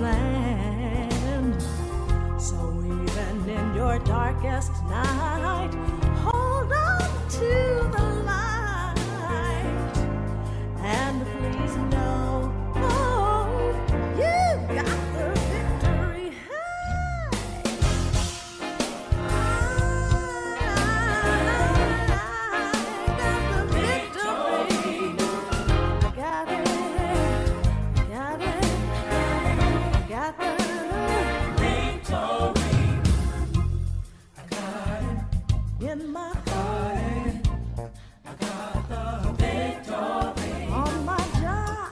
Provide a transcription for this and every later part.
land. So even in your darkest night, hold on to the light. And please know, oh, you've got the victory. I got the victory. I got it. I got it. I got the in my heart, on my job,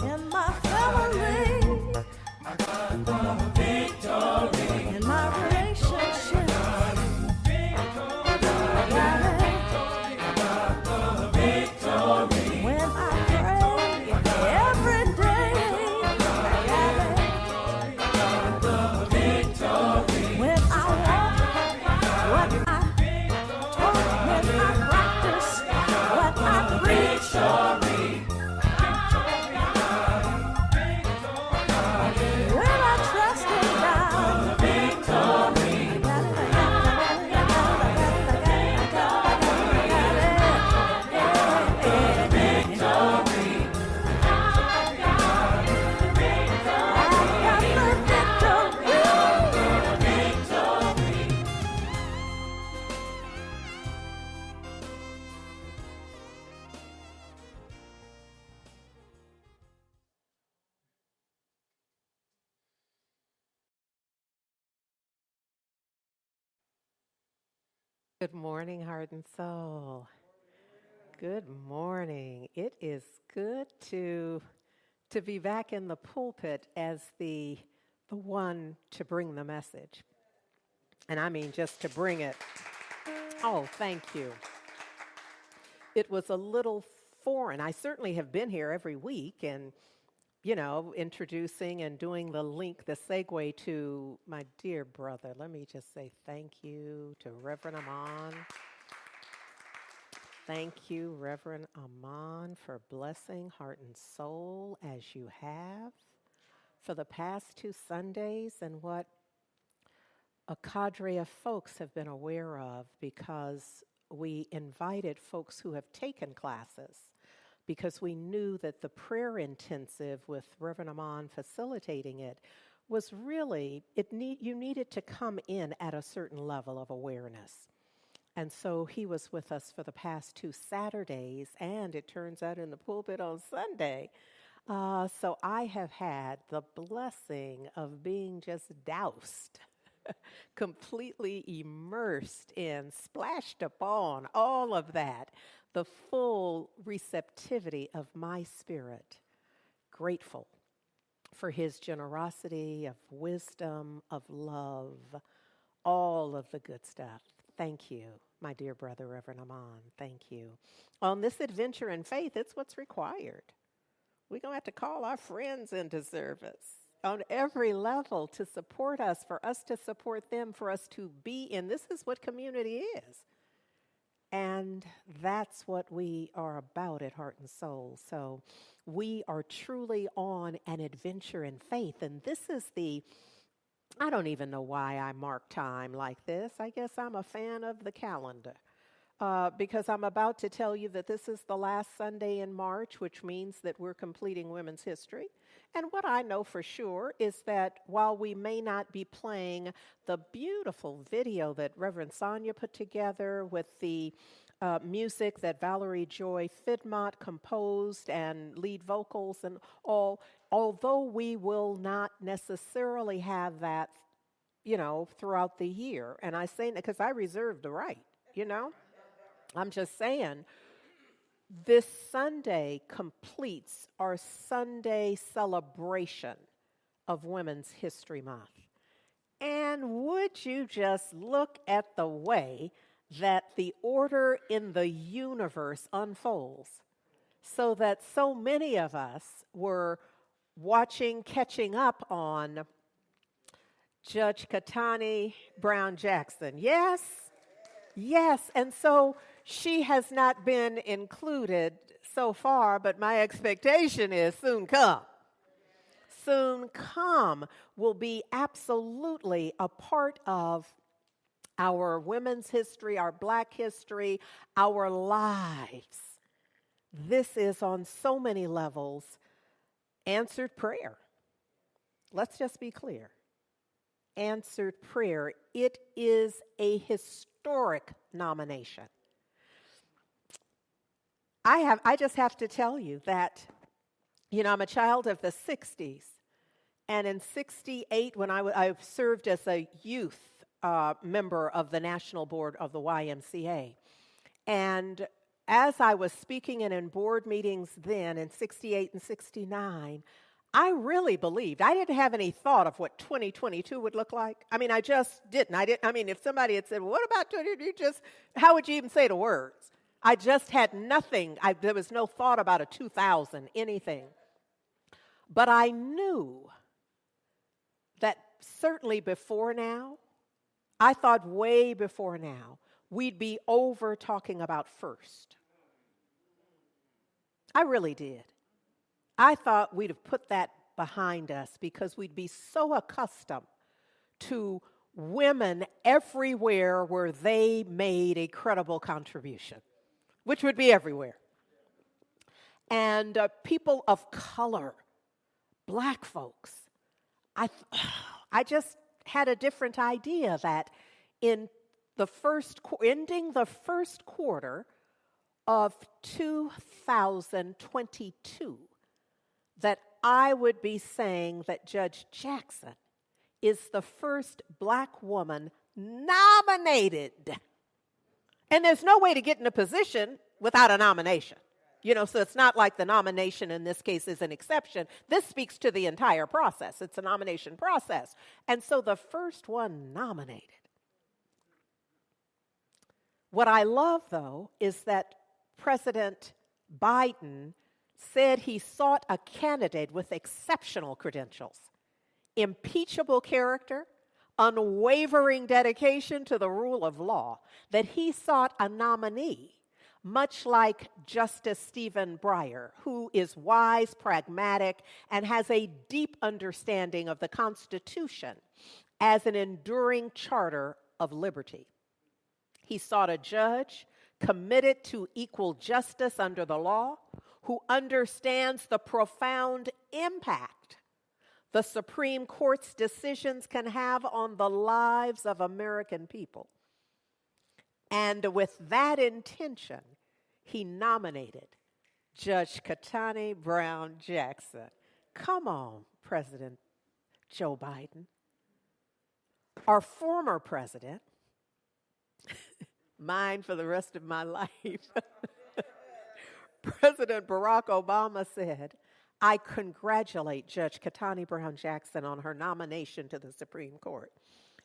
in my family, in my relationship. I got it. When I pray every day, I got it. When I walk, what I talk, when I practice, what I preach. When I trust in God, victory. I got it, I got it, I Good morning, Heart and Soul. Good morning. It is good to be back in the pulpit as the one to bring the message. And I mean just to bring it. Oh, thank you. It was a little foreign. I certainly have been here every week and introducing and doing the link, the segue to my dear brother. Let me just say thank you to Reverend Amon. Thank you, Reverend Amon, for blessing Heart and Soul as you have for the past 2 Sundays, and what a cadre of folks have been aware of, because we invited folks who have taken classes, because we knew that the prayer intensive with Reverend Amon facilitating it was really, you needed to come in at a certain level of awareness. And so he was with us for the past 2 Saturdays, and it turns out in the pulpit on Sunday. So I have had the blessing of being just doused, completely immersed in, splashed upon, all of that, the full receptivity of my spirit, grateful for his generosity of wisdom, of love, all of the good stuff. Thank you, my dear brother, Reverend Amon. Thank you. On this adventure in faith, it's what's required. We're going to have to call our friends into service on every level to support us, for us to support them, for us to be in. This is what community is. And that's what we are about at Heart and Soul. So we are truly on an adventure in faith. And this is I don't even know why I mark time like this. I guess I'm a fan of the calendar. Because I'm about to tell you that this is the last Sunday in March, which means that we're completing Women's History. And what I know for sure is that while we may not be playing the beautiful video that Reverend Sonia put together with the music that Valerie Joy Fidmont composed and lead vocals and all, although we will not necessarily have that, throughout the year. And I say that because I reserve the right, I'm just saying, this Sunday completes our Sunday celebration of Women's History Month. And would you just look at the way that the order in the universe unfolds, so that so many of us were catching up on Judge Ketanji Brown Jackson. Yes? Yes. And so she has not been included so far, but my expectation is soon come. soon come will be absolutely a part of our women's history, our Black history, our lives. This is on so many levels answered prayer. Let's just be clear. Answered prayer. It is a historic nomination. I just have to tell you that, I'm a child of the 60s. And in 68, when I served as a youth member of the National Board of the YMCA. And as I was speaking in board meetings then in 68 and 69, I really believed. I didn't have any thought of what 2022 would look like. I just didn't. If somebody had said, well, what about 2022? How would you even say the words? I just had nothing. There was no thought about a 2000, anything. But I knew that certainly before now, I thought way before now, we'd be over talking about first. I really did. I thought we'd have put that behind us because we'd be so accustomed to women everywhere where they made a credible contribution, which would be everywhere. And people of color, Black folks, I just had a different idea that ending the first quarter of 2022, that I would be saying that Judge Jackson is the first Black woman nominated. And there's no way to get in a position without a nomination. So it's not like the nomination in this case is an exception. This speaks to the entire process. It's a nomination process. And so the first one nominated. What I love, though, is that President Biden said he sought a candidate with exceptional credentials, impeachable character, unwavering dedication to the rule of law, that he sought a nominee much like Justice Stephen Breyer, who is wise, pragmatic, and has a deep understanding of the Constitution as an enduring charter of liberty. He sought a judge committed to equal justice under the law, who understands the profound impact the Supreme Court's decisions can have on the lives of American people. And with that intention, he nominated Judge Ketanji Brown Jackson. Come on, President Joe Biden. Our former president, mine for the rest of my life, President Barack Obama said, I congratulate Judge Ketanji Brown Jackson on her nomination to the Supreme Court.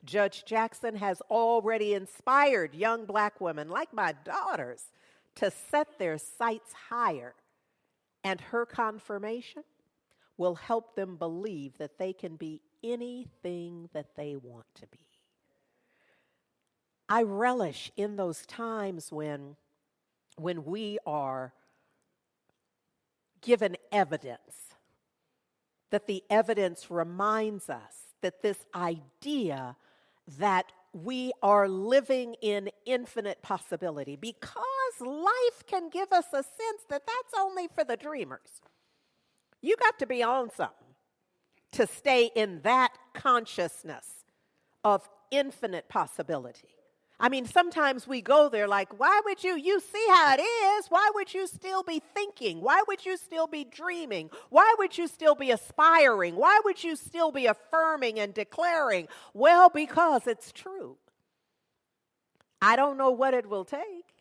Judge Jackson has already inspired young Black women, like my daughters, to set their sights higher. And her confirmation will help them believe that they can be anything that they want to be. I relish in those times when we are given evidence, that the evidence reminds us that this idea that we are living in infinite possibility, because life can give us a sense that that's only for the dreamers. You got to be on something to stay in that consciousness of infinite possibility. Sometimes we go there like, why would you see how it is? Why would you still be thinking? Why would you still be dreaming? Why would you still be aspiring? Why would you still be affirming and declaring? Well, because it's true. I don't know what it will take.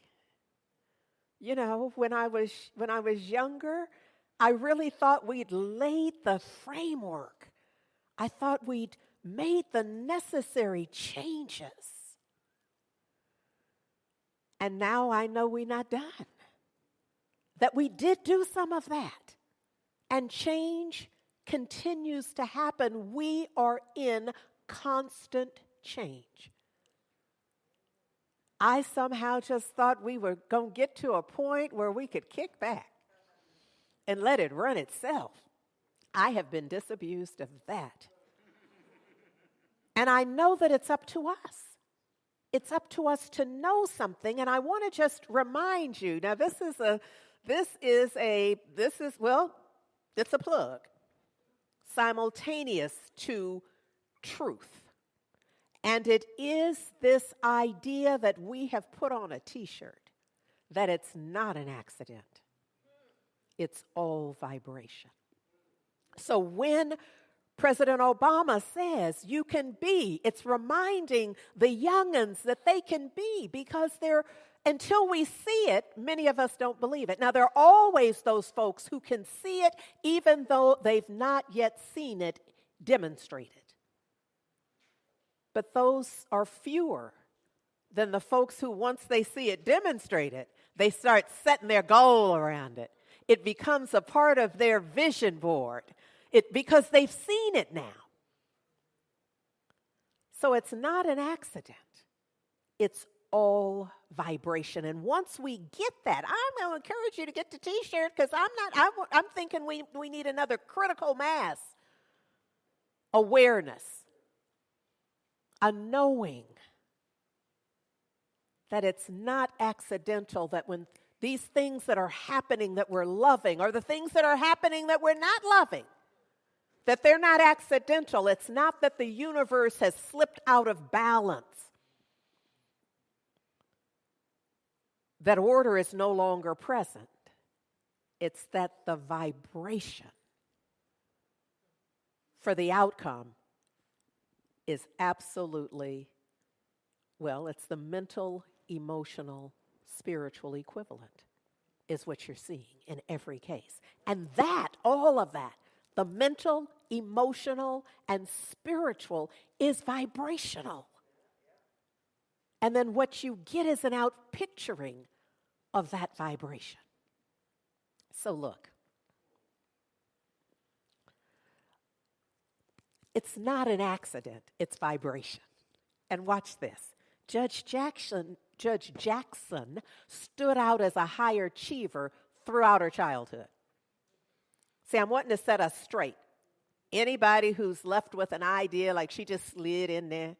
When I was younger, I really thought we'd laid the framework. I thought we'd made the necessary changes. And now I know we're not done. That we did do some of that. And change continues to happen. We are in constant change. I somehow just thought we were going to get to a point where we could kick back and let it run itself. I have been disabused of that. And I know that it's up to us. It's up to us to know something, and I want to just remind you. Now, it's a plug. Simultaneous to truth. And it is this idea that we have put on a t-shirt that it's not an accident. It's all vibration. So when President Obama says you can be, it's reminding the young'uns that they can be, because until we see it, many of us don't believe it. Now, there are always those folks who can see it even though they've not yet seen it demonstrated. But those are fewer than the folks who, once they see it demonstrated, they start setting their goal around it. It becomes a part of their vision board because they've seen it now. So it's not an accident. It's all vibration. And once we get that, I'm going to encourage you to get the t-shirt, because I'm thinking we need another critical mass awareness, a knowing that it's not accidental, that when these things that are happening that we're loving, or the things that are happening that we're not loving, that they're not accidental. It's not that the universe has slipped out of balance, that order is no longer present. It's that the vibration for the outcome is absolutely, it's the mental, emotional, spiritual equivalent is what you're seeing in every case. And all of that, the mental, emotional, and spiritual, is vibrational. And then what you get is an outpicturing of that vibration. So look, it's not an accident, it's vibration. And watch this. Judge Jackson stood out as a high achiever throughout her childhood. See, I'm wanting to set us straight. Anybody who's left with an idea like she just slid in there.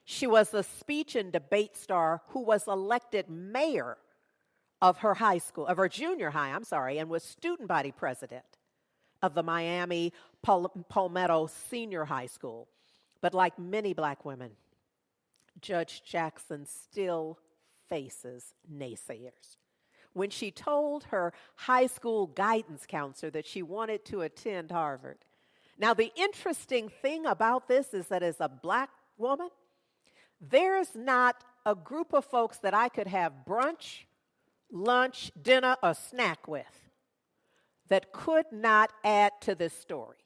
She was a speech and debate star who was elected mayor of her junior high, and was student body president of the Miami Palmetto Senior High School. But like many black women, Judge Jackson still faces naysayers. When she told her high school guidance counselor that she wanted to attend Harvard. Now, the interesting thing about this is that as a black woman, there's not a group of folks that I could have brunch, lunch, dinner, or snack with that could not add to this story,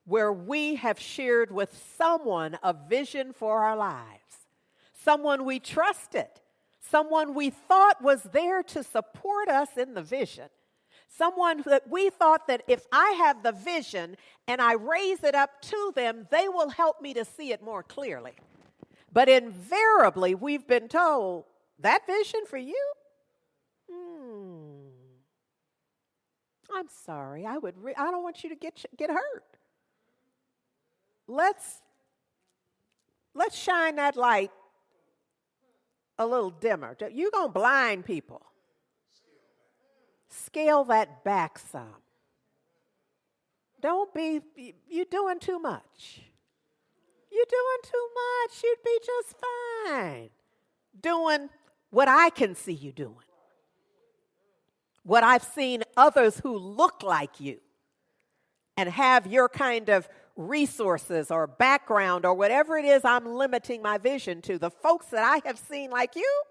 where we have shared with someone a vision for our lives, someone we trusted, someone we thought was there to support us in the vision, someone that we thought that if I have the vision and I raise it up to them, they will help me to see it more clearly. But invariably, we've been told, that vision for you? I'm sorry, I don't want you to get hurt. Let's shine that light a little dimmer. You're going to blind people. Scale that back some. You're doing too much. You're doing too much. You'd be just fine doing what I can see you doing. What I've seen others who look like you and have your kind of resources or background or whatever it is I'm limiting my vision to, the folks that I have seen like you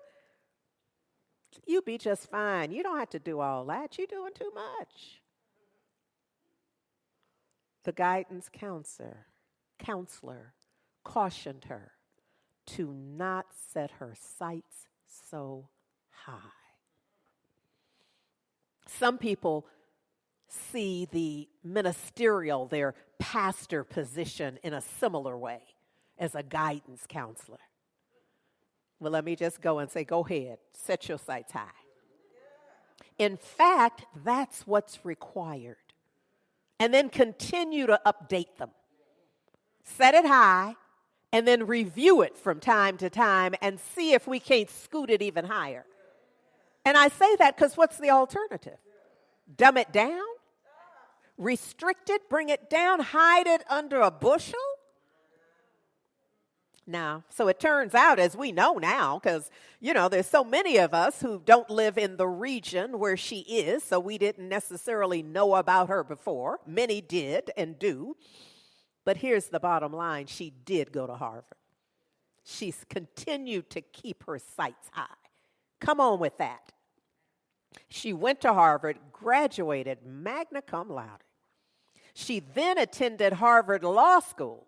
be just fine. You don't have to do all that. You're doing too much. The guidance counselor cautioned her to not set her sights so high. Some people see the ministerial, their pastor position, in a similar way as a guidance counselor. Well, let me just go and say, go ahead, set your sights high. In fact, that's what's required. And then continue to update them. Set it high, and then review it from time to time and see if we can't scoot it even higher. And I say that because what's the alternative? Dumb it down? Restrict it? Bring it down? Hide it under a bushel? No. So it turns out, as we know now, because, there's so many of us who don't live in the region where she is, so we didn't necessarily know about her before. Many did and do. But here's the bottom line. She did go to Harvard. She's continued to keep her sights high. Come on with that. She went to Harvard, graduated magna cum laude. She then attended Harvard Law School,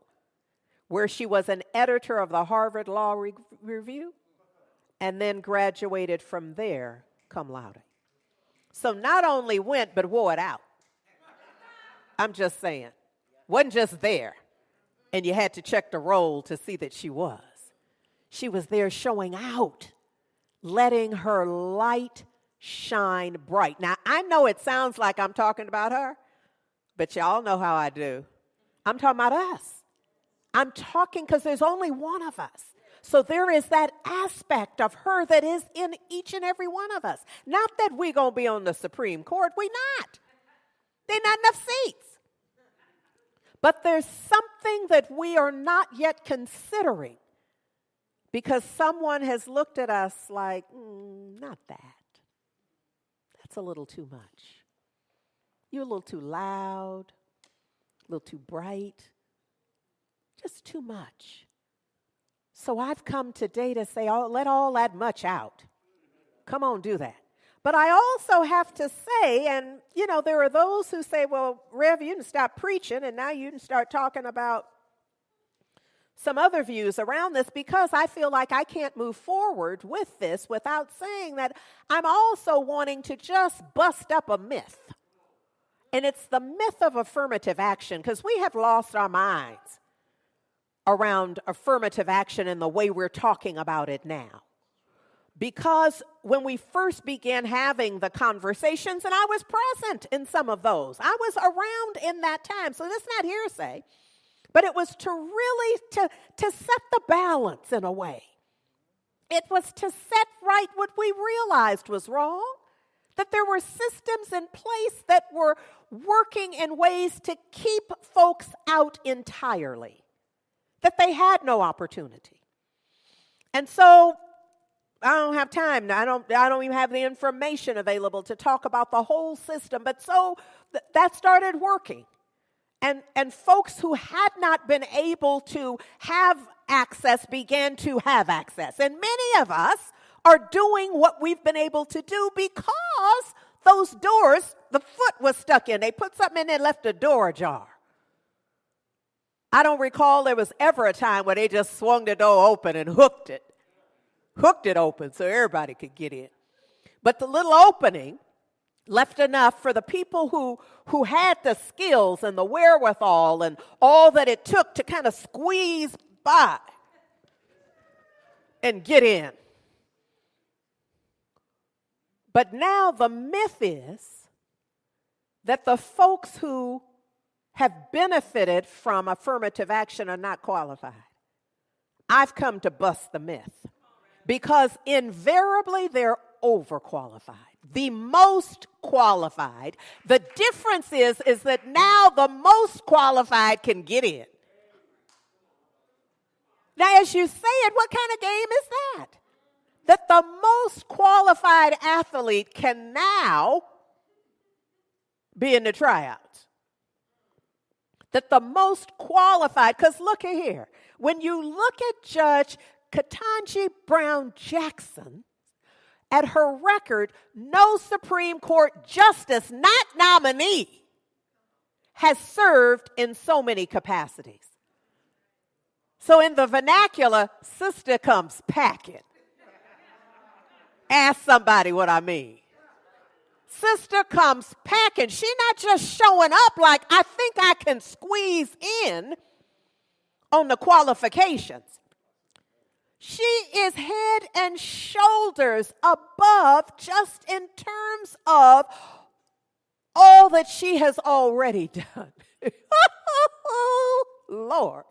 where she was an editor of the Harvard Law Review, and then graduated from there cum laude. So not only went, but wore it out. I'm just saying. Wasn't just there, and you had to check the roll to see that she was. She was there showing out, letting her light shine bright. Now, I know it sounds like I'm talking about her, but y'all know how I do. I'm talking about us. I'm talking because there's only one of us. So there is that aspect of her that is in each and every one of us. Not that we're going to be on the Supreme Court. We're not. There are not enough seats. But there's something that we are not yet considering because someone has looked at us like, not that. That's a little too much. You're a little too loud, a little too bright, just too much. So I've come today to say, let all that much out. Come on, do that. But I also have to say, and, there are those who say, well, Rev, you can stop preaching, and now you can start talking about some other views around this because I feel like I can't move forward with this without saying that I'm also wanting to just bust up a myth. And it's the myth of affirmative action because we have lost our minds around affirmative action and the way we're talking about it now. Because when we first began having the conversations, and I was present in some of those, I was around in that time, so that's not hearsay, but it was to really to set the balance in a way. It was to set right what we realized was wrong, that there were systems in place that were working in ways to keep folks out entirely, that they had no opportunity. And so I don't have time. I don't even have the information available to talk about the whole system. But so that started working. And folks who had not been able to have access began to have access. And many of us are doing what we've been able to do because those doors, the foot was stuck in. They put something in there and left the door ajar. I don't recall there was ever a time where they just swung the door open and hooked it open so everybody could get in. But the little opening left enough for the people who had the skills and the wherewithal and all that it took to kind of squeeze by and get in. But now the myth is that the folks who have benefited from affirmative action are not qualified. I've come to bust the myth. Because invariably they're overqualified. The most qualified. The difference is that now the most qualified can get in. Now, as you say it, what kind of game is that? That the most qualified athlete can now be in the tryouts. That the most qualified, because look at here. When you look at Judge Ketanji Brown Jackson, at her record, no Supreme Court justice, not nominee, has served in so many capacities. So in the vernacular, sister comes packing. Ask somebody what I mean. Sister comes packing. She's not just showing up like, I think I can squeeze in on the qualifications. She is head and shoulders above just in terms of all that she has already done. Lord.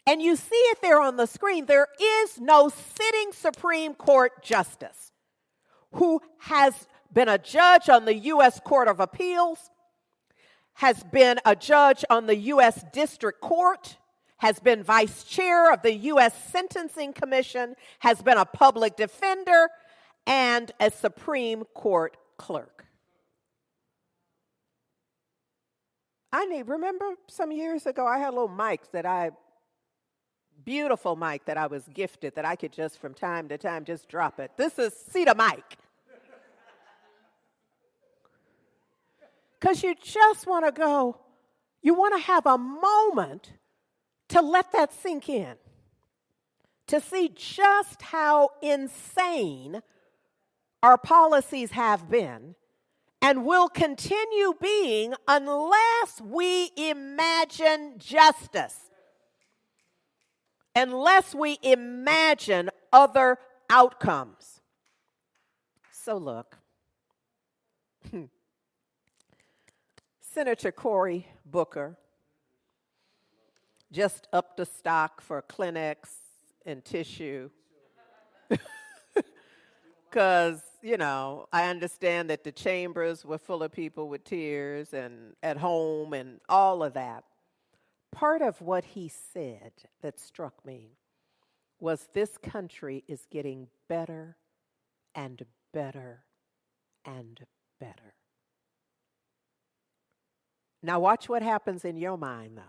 And you see it there on the screen. There is no sitting Supreme Court justice who has been a judge on the U.S. Court of Appeals, has been a judge on the U.S. District Court, has been vice chair of the U.S. Sentencing Commission, has been a public defender, and a Supreme Court clerk. Remember some years ago, I had a little mic beautiful mic that I was gifted that I could just from time to time just drop it. This is Cedar mic. Because you just want to go, you want to have a moment to let that sink in, to see just how insane our policies have been and will continue being unless we imagine justice, unless we imagine other outcomes. So look, Senator Cory Booker just upped the stock for Kleenex and tissue. Because, I understand that the chambers were full of people with tears and at home and all of that. Part of what he said that struck me was this country is getting better and better and better. Now watch what happens in your mind, though.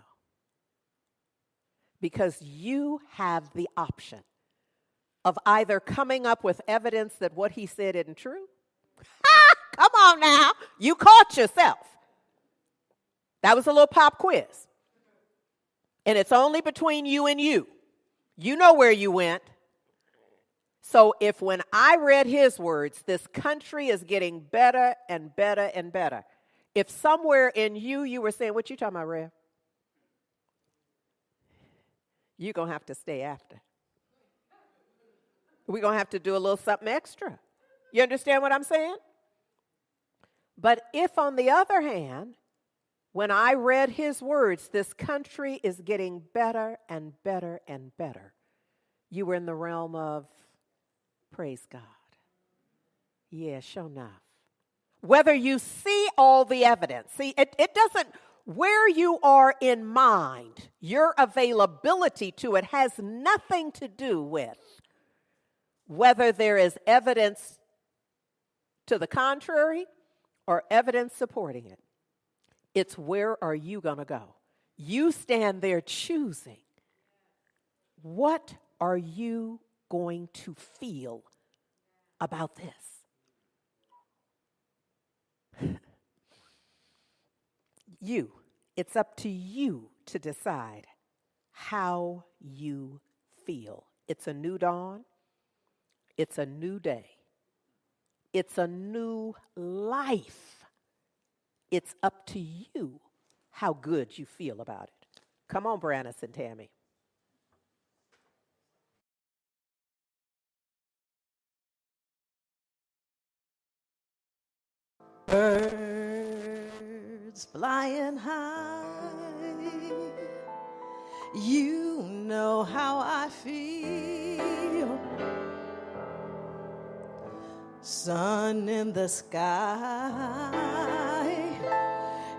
Because you have the option of either coming up with evidence that what he said isn't true. Come on now. You caught yourself. That was a little pop quiz. And it's only between you and you. You know where you went. So if when I read his words, this country is getting better and better and better, if somewhere in you were saying, what you talking about, Rev? You're going to have to stay after. We're going to have to do a little something extra. You understand what I'm saying? But if, on the other hand, when I read his words, this country is getting better and better and better, you were in the realm of, praise God. Yeah, sure enough. Whether you see all the evidence, see, it doesn't, where you are in mind, your availability to it has nothing to do with whether there is evidence to the contrary or evidence supporting it. It's where are you going to go? You stand there choosing. What are you going to feel about this? It's up to you to decide how you feel. It's a new dawn. It's a new day. It's a new life. It's up to you how good you feel about it. Come on, Brannis and Tammy. Birds flying high, you know how I feel. Sun in the sky,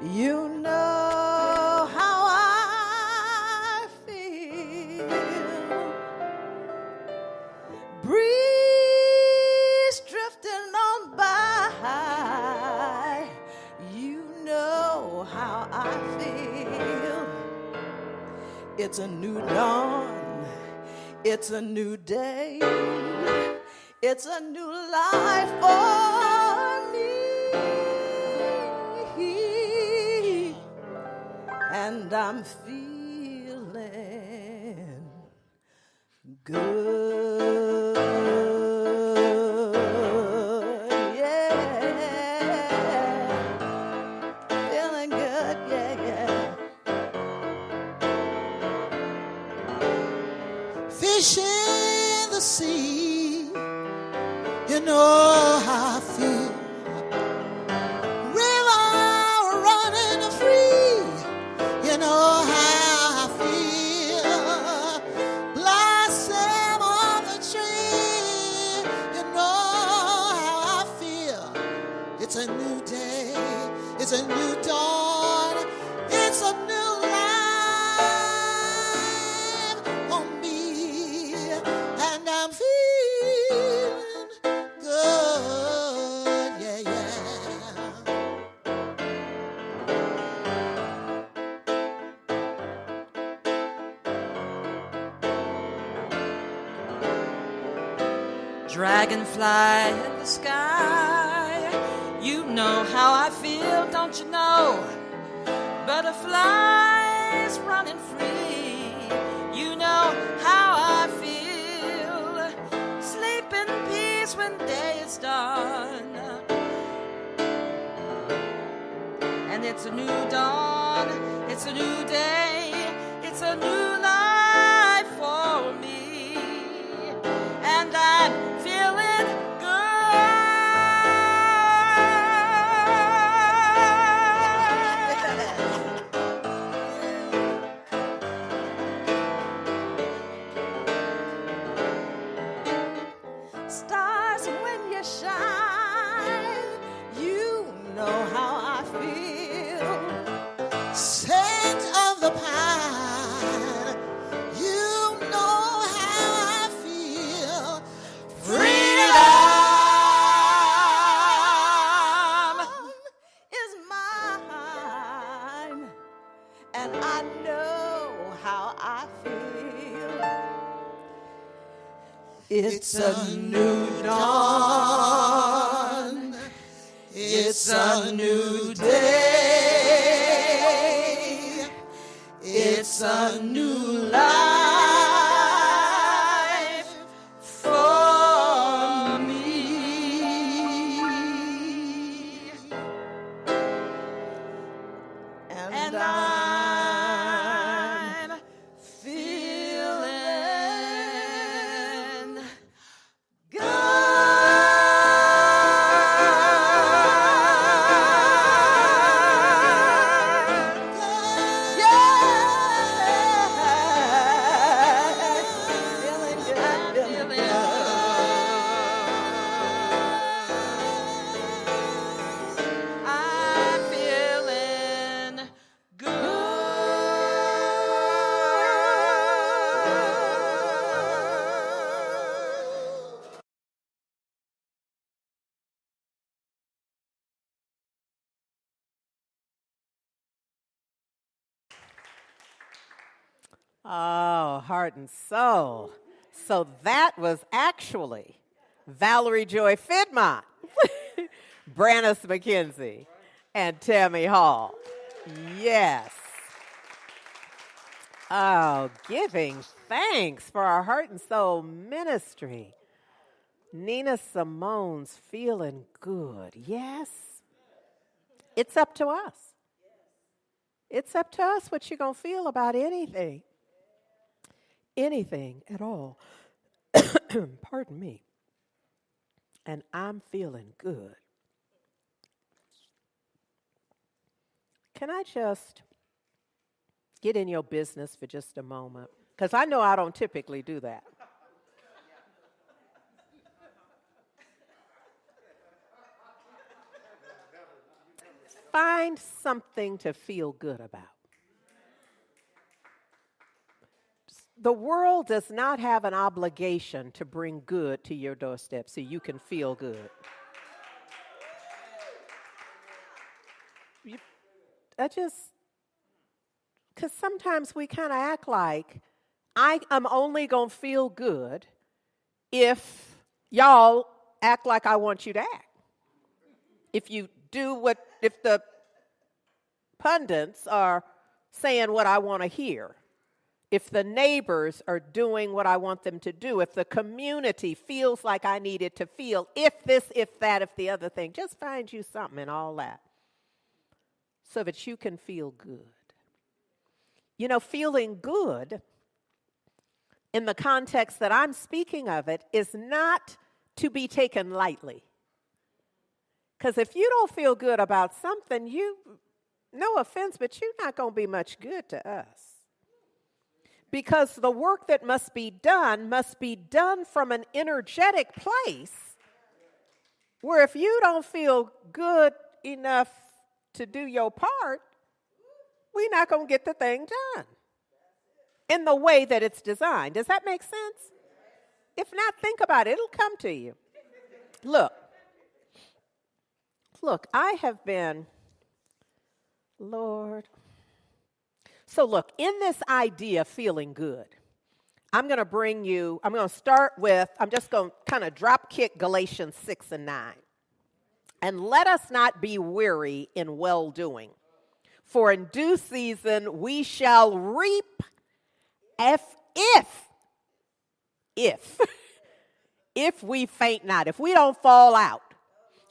you know how I feel. Breeze drifting on by, you know how I feel. It's a new dawn, it's a new day, it's a new life for me, and I'm feeling good, yeah, feeling good, yeah, yeah. fish in the sea. You know how I feel. River running free. You know how I feel. Blossom on the tree. You know how I feel. It's a new day. It's a new dawn. It's a new and I'm feeling good, yeah, yeah. Dragonfly in the sky, you know how I feel, don't you know? Butterflies running free, you know how I feel. Sleep in peace when day is done, and it's a new dawn, it's a new day, it's a new life for me, and I'm feeling good. Stars, when you shine, you know how I feel. Scent of the pine, you know how I feel. Freedom is mine, and I know how I feel. It's a new dawn. It's a new day. It's a new life for me. And I'm feeling Oh, heart and soul. So that was actually Valerie Joy Fidmont, Brannis McKenzie, and Tammy Hall. Yes. Oh, giving thanks for our heart and soul ministry. Nina Simone's feeling good. Yes. It's up to us. It's up to us what you're going to feel about anything. Anything at all. Pardon me. And I'm feeling good. Can I just get in your business for just a moment? Because I know I don't typically do that. Find something to feel good about. The world does not have an obligation to bring good to your doorstep so you can feel good. Because sometimes we kind of act like I'm only going to feel good if y'all act like I want you to act. If you do if the pundits are saying what I want to hear. If the neighbors are doing what I want them to do, if the community feels like I need it to feel, if this, if that, if the other thing, just find you something in all that so that you can feel good. You know, feeling good in the context that I'm speaking of it, is not to be taken lightly. Because if you don't feel good about something, no offense, but you're not going to be much good to us. Because the work that must be done from an energetic place where if you don't feel good enough to do your part, we're not going to get the thing done in the way that it's designed. Does that make sense? If not, think about it. It'll come to you. Look, I have been, Lord. So look, in this idea of feeling good, I'm just going to kind of drop kick Galatians 6 and 9. And let us not be weary in well-doing, for in due season we shall reap if we faint not, if we don't fall out,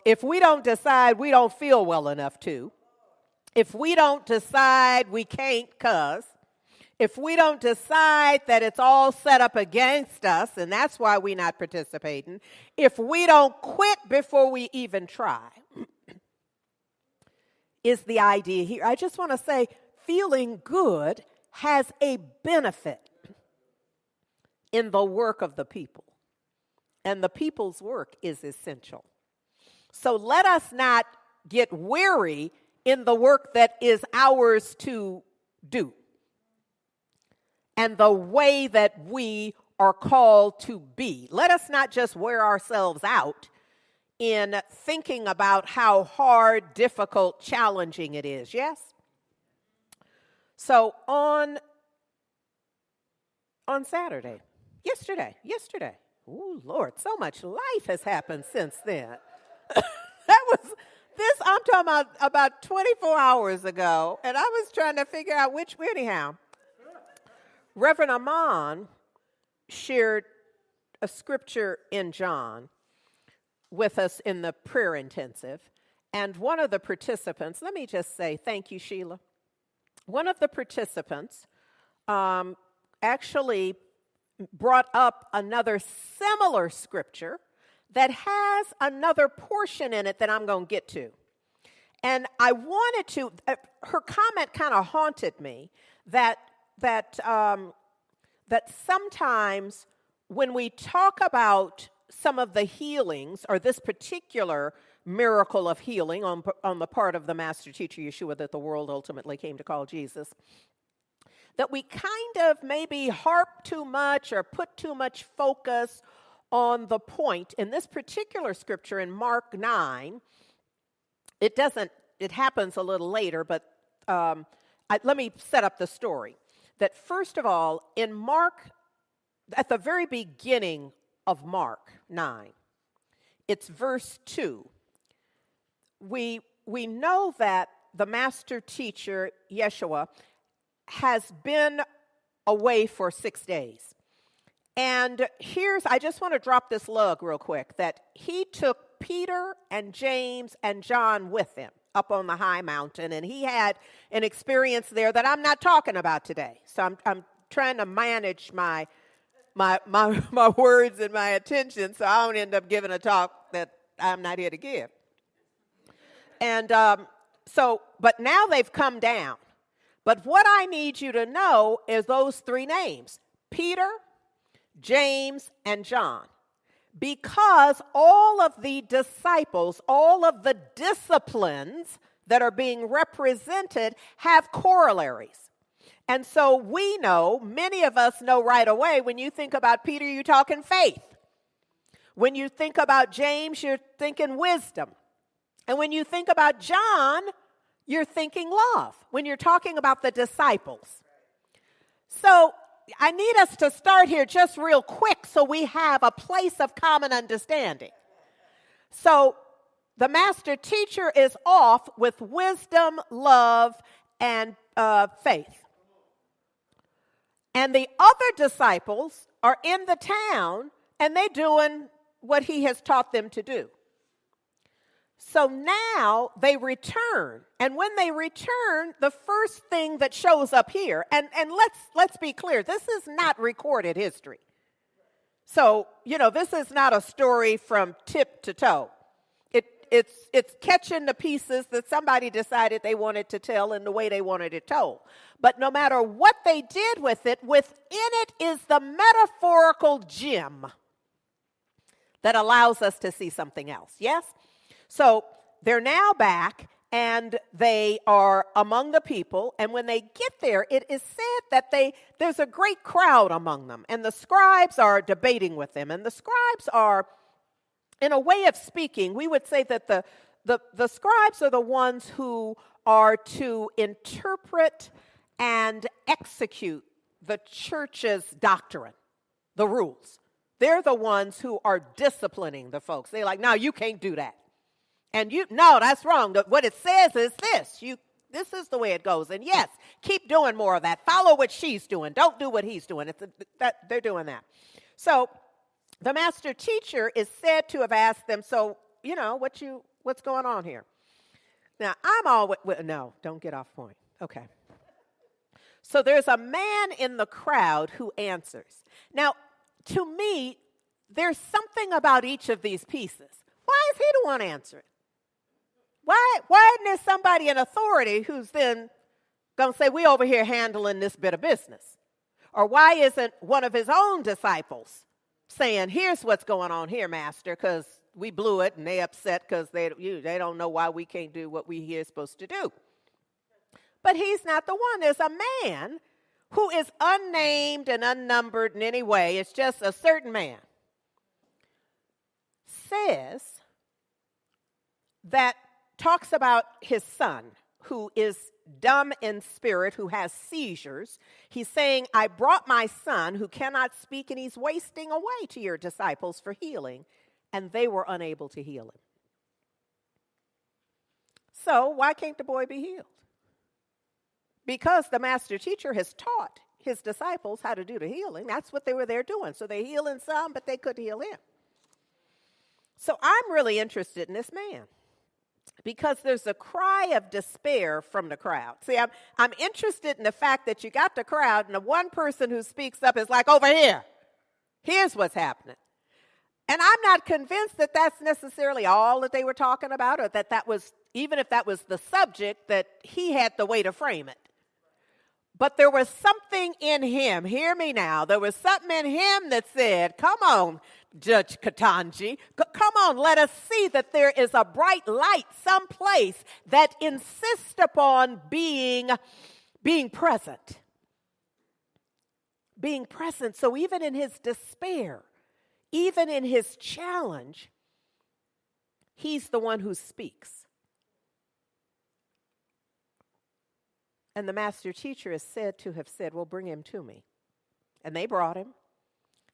if we don't decide we don't feel well enough to, if we don't decide we can't if we don't decide that it's all set up against us and that's why we're not participating, if we don't quit before we even try, is the idea here. I just want to say feeling good has a benefit in the work of the people. And the people's work is essential. So let us not get weary in the work that is ours to do and the way that we are called to be. Let us not just wear ourselves out in thinking about how hard, difficult, challenging it is. Yes? So on Saturday, yesterday. Ooh, Lord, so much life has happened since then. I'm talking about 24 hours ago, and I was trying to figure out anyhow. Reverend Amon shared a scripture in John with us in the prayer intensive, and one of the participants, let me just say, thank you, Sheila. One of the participants actually brought up another similar scripture that has another portion in it that I'm going to get to. And I wanted to, her comment kind of haunted me that sometimes when we talk about some of the healings or this particular miracle of healing on the part of the master teacher Yeshua that the world ultimately came to call Jesus, that we kind of maybe harp too much or put too much focus on the point. In this particular scripture in Mark 9, it happens a little later, but let me set up the story. That first of all, in Mark, at the very beginning of Mark 9, it's verse 2. We know that the master teacher, Yeshua, has been away for 6 days. And I just want to drop this lug real quick, that he took Peter and James and John with him up on the high mountain, and he had an experience there that I'm not talking about today. So I'm trying to manage my words and my attention so I don't end up giving a talk that I'm not here to give. And but now they've come down. But what I need you to know is those three names, Peter, James, and John. Because all of the disciples, all of the disciplines that are being represented have corollaries. And so we know, many of us know right away, when you think about Peter, you're talking faith. When you think about James, you're thinking wisdom. And when you think about John, you're thinking love. When you're talking about the disciples. So I need us to start here just real quick so we have a place of common understanding. So the master teacher is off with wisdom, love, and faith. And the other disciples are in the town and they're doing what he has taught them to do. So now they return. And when they return, the first thing that shows up here, and let's be clear, this is not recorded history. So, this is not a story from tip to toe. It's catching the pieces that somebody decided they wanted to tell in the way they wanted it told. But no matter what they did with it, within it is the metaphorical gem that allows us to see something else. Yes? So they're now back, and they are among the people. And when they get there, it is said that there's a great crowd among them. And the scribes are debating with them. And the scribes are, in a way of speaking, we would say that the scribes are the ones who are to interpret and execute the church's doctrine, the rules. They're the ones who are disciplining the folks. They're like, no, you can't do that. And no, that's wrong. What it says is this. This is the way it goes. And yes, keep doing more of that. Follow what she's doing. Don't do what he's doing. They're doing that. So the master teacher is said to have asked them, so, what's going on here? Now, no, don't get off point. Okay. So there's a man in the crowd who answers. Now, to me, there's something about each of these pieces. Why is he the one answering? Why isn't there somebody in authority who's then going to say, we over here handling this bit of business? Or why isn't one of his own disciples saying, here's what's going on here, master, because we blew it and they upset because they don't know why we can't do what we here supposed to do. But he's not the one. There's a man who is unnamed and unnumbered in any way. It's just a certain man. Says that talks about his son who is dumb in spirit, who has seizures. He's saying, I brought my son who cannot speak and he's wasting away to your disciples for healing. And they were unable to heal him. So why can't the boy be healed? Because the master teacher has taught his disciples how to do the healing. That's what they were there doing. So they're healing some, but they couldn't heal him. So I'm really interested in this man because there's a cry of despair from the crowd. See, I'm interested in the fact that you got the crowd and the one person who speaks up is like, over here. Here's what's happening. And I'm not convinced that that's necessarily all that they were talking about, or that was, even if that was the subject, that he had the way to frame it. But there was something in him, hear me now, there was something in him that said, come on, Judge Katanji, come on, let us see that there is a bright light someplace that insists upon being present. Being present. So even in his despair, even in his challenge, he's the one who speaks. And the master teacher is said to have said, well, bring him to me. And they brought him.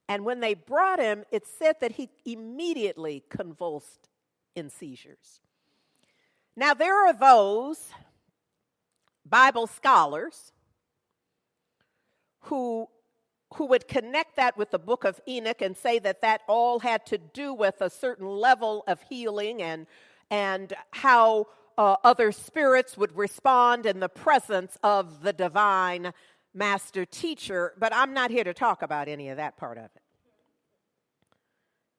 And when they brought him, it said that he immediately convulsed in seizures. Now, there are those Bible scholars who would connect that with the book of Enoch and say that that all had to do with a certain level of healing and how other spirits would respond in the presence of the divine master teacher. But I'm not here to talk about any of that part of it.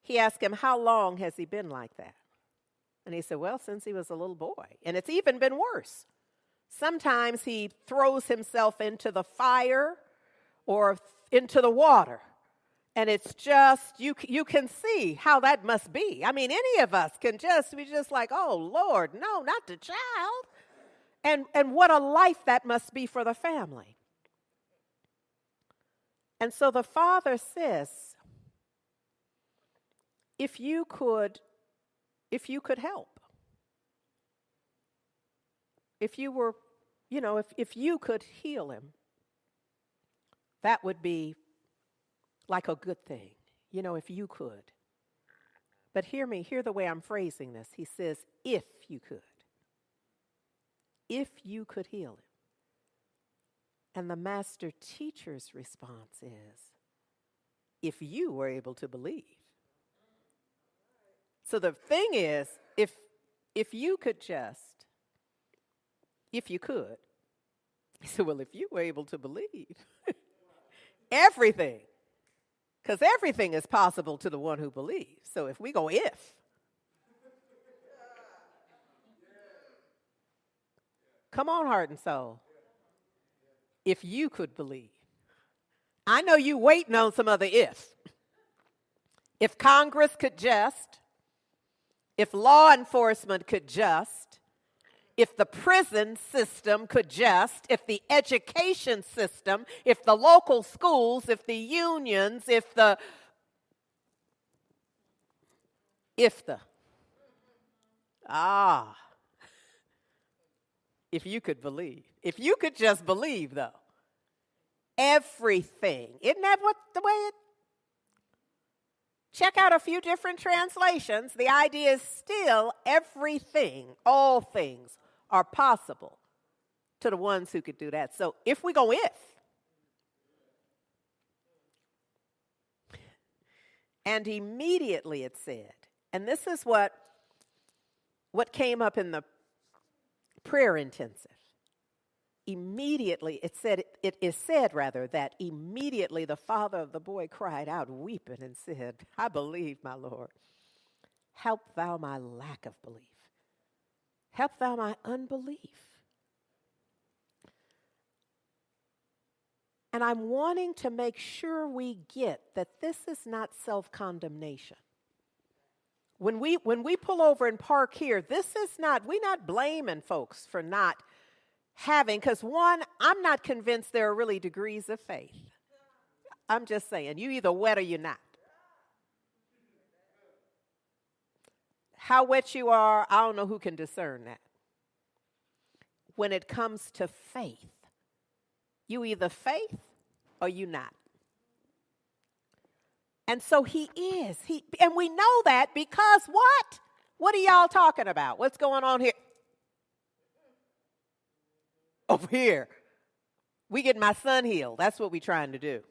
He asked him, how long has he been like that? And he said, well, since he was a little boy. And it's even been worse. Sometimes he throws himself into the fire or into the water. And it's just, you can see how that must be. I mean, any of us can be just like, oh, Lord, no, not the child. And what a life that must be for the family. And so the father says, if you could help, if you were, if you could heal him, that would be like a good thing, if you could. But hear the way I'm phrasing this. He says, if you could heal him. And the master teacher's response is, if you were able to believe. So the thing is, if if you could just, if you could. He said, well, if you were able to believe, everything, because everything is possible to the one who believes. So if we go if, come on, heart and soul. If you could believe. I know you waiting on some other ifs. If Congress could just, if law enforcement could just, if the prison system could just, if the education system, if the local schools, if the unions, if the, if you could believe. If you could just believe, though. Everything. Isn't that what the way it? Check out a few different translations. The idea is still everything, all things are possible to the ones who could do that. So if we go if, and immediately it said, and this is what came up in the prayer intensive. Immediately, it is said that immediately the father of the boy cried out, weeping, and said, I believe, my Lord. Help thou my lack of belief. Help thou my unbelief. And I'm wanting to make sure we get that this is not self-condemnation. When we pull over and park here, this is not, we're not blaming folks for not having, because one, I'm not convinced there are really degrees of faith. I'm just saying, you either wet or you're not. How wet you are, I don't know who can discern that. When it comes to faith, you either faith or you not. And so he is. And we know that because what? What are y'all talking about? What's going on here? Over here. We get my son healed. That's what we're trying to do.